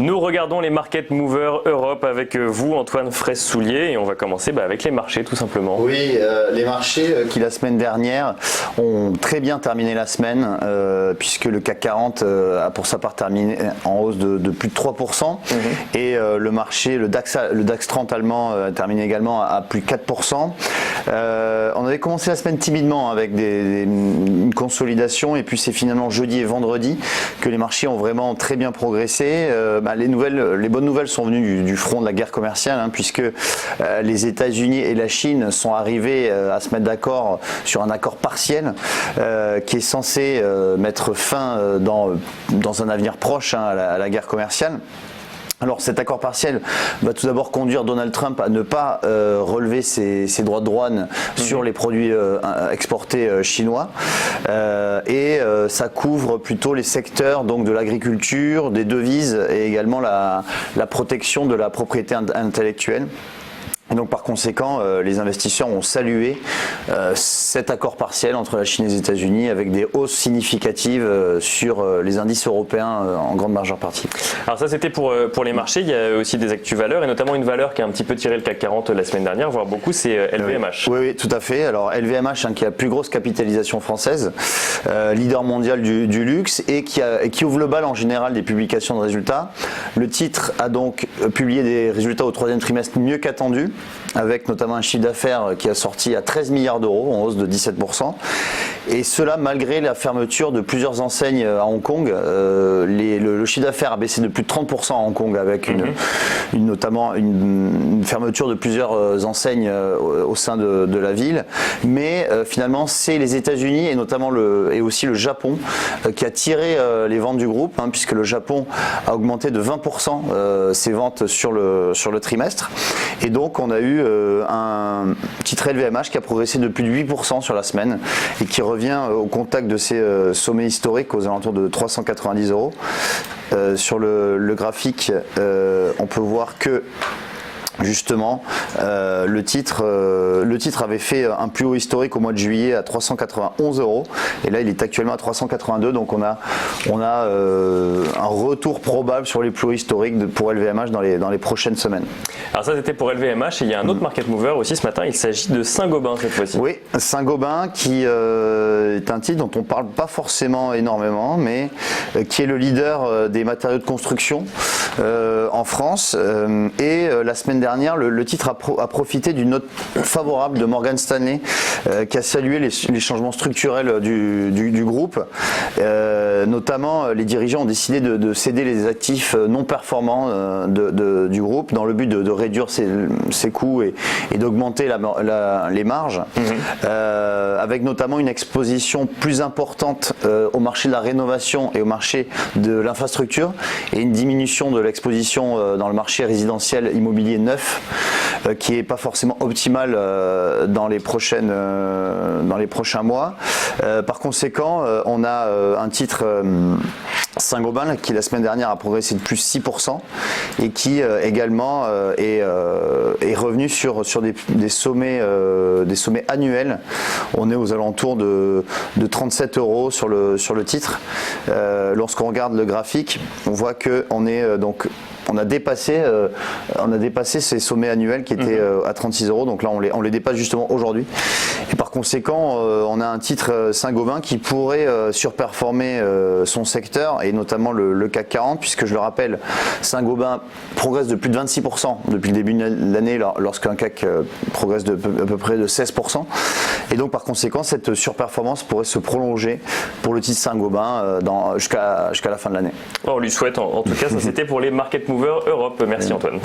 Nous regardons les Market Movers Europe avec vous, Antoine Fraisse-Soulier, et on va commencer avec les marchés tout simplement. Oui, les marchés qui la semaine dernière ont très bien terminé la semaine, puisque le CAC 40 a pour sa part terminé en hausse de plus de 3%, et le marché, le DAX 30 allemand a terminé également à plus de 4%. On avait commencé la semaine timidement avec une consolidation, et puis c'est finalement jeudi et vendredi que les marchés ont vraiment très bien progressé. Les bonnes nouvelles sont venues du front de la guerre commerciale, puisque les États-Unis et la Chine sont arrivés à se mettre d'accord sur un accord partiel qui est censé mettre fin dans un avenir proche à la guerre commerciale. Alors cet accord partiel va tout d'abord conduire Donald Trump à ne pas relever ses droits de douane sur les produits exportés chinois, et ça couvre plutôt les secteurs donc de l'agriculture, des devises et également la protection de la propriété intellectuelle. Et donc par conséquent, les investisseurs ont salué cet accord partiel entre la Chine et les États-Unis avec des hausses significatives sur les indices européens en grande majeure partie. Alors ça c'était pour les marchés, il y a aussi des actus valeurs et notamment une valeur qui a un petit peu tiré le CAC 40 la semaine dernière, voire beaucoup, c'est LVMH. Oui, tout à fait. Alors LVMH qui a la plus grosse capitalisation française, leader mondial du luxe et qui ouvre le bal en général des publications de résultats. Le titre a donc publié des résultats au troisième trimestre mieux qu'attendu, avec notamment un chiffre d'affaires qui a sorti à 13 milliards d'euros en hausse de 17%, et cela malgré la fermeture de plusieurs enseignes à Hong Kong. Le chiffre d'affaires a baissé de plus de 30% à Hong Kong, avec notamment une fermeture de plusieurs enseignes au sein de la ville, mais finalement c'est les États-Unis et notamment et aussi le Japon qui a tiré les ventes du groupe, puisque le Japon a augmenté de 20% ses ventes sur le trimestre, et donc on a eu un titre LVMH qui a progressé de plus de 8% sur la semaine et qui revient au contact de ses sommets historiques aux alentours de 390 euros. Sur le graphique, on peut voir que justement, le titre avait fait un plus haut historique au mois de juillet à 391 euros, et là il est actuellement à 382, donc on a un retour probable sur les plus hauts historiques pour LVMH dans les prochaines semaines. Alors ça c'était pour LVMH, et il y a un autre market mover aussi ce matin, il s'agit de Saint-Gobain cette fois-ci. Oui, Saint-Gobain qui est un titre dont on ne parle pas forcément énormément, mais qui est le leader des matériaux de construction en France, et la semaine dernière, le titre a profité d'une note favorable de Morgan Stanley, qui a salué les changements structurels du groupe. Notamment, les dirigeants ont décidé de céder les actifs non performants du groupe dans le but de réduire ses coûts et d'augmenter les marges, avec notamment une exposition plus importante au marché de la rénovation et au marché de l'infrastructure, et une diminution de l'exposition dans le marché résidentiel immobilier neuf, qui n'est pas forcément optimal dans les prochains mois. Par conséquent, on a un titre Saint-Gobain qui la semaine dernière a progressé de plus 6% et qui également est revenu sur des sommets annuels. On est aux alentours de 37 euros sur le titre. Lorsqu'on regarde le graphique, on voit que on a dépassé ces sommets annuels qui étaient à 36 euros, donc là on les dépasse justement aujourd'hui, et par conséquent on a un titre Saint-Gobain qui pourrait surperformer son secteur, et notamment le CAC 40, puisque je le rappelle, Saint-Gobain progresse de plus de 26% depuis le début de l'année, lorsqu'un CAC progresse à peu près de 16%, et donc par conséquent cette surperformance pourrait se prolonger pour le titre Saint-Gobain jusqu'à la fin de l'année. On lui souhaite en tout cas. Ça c'était pour les Market Movers Europe. Merci Antoine.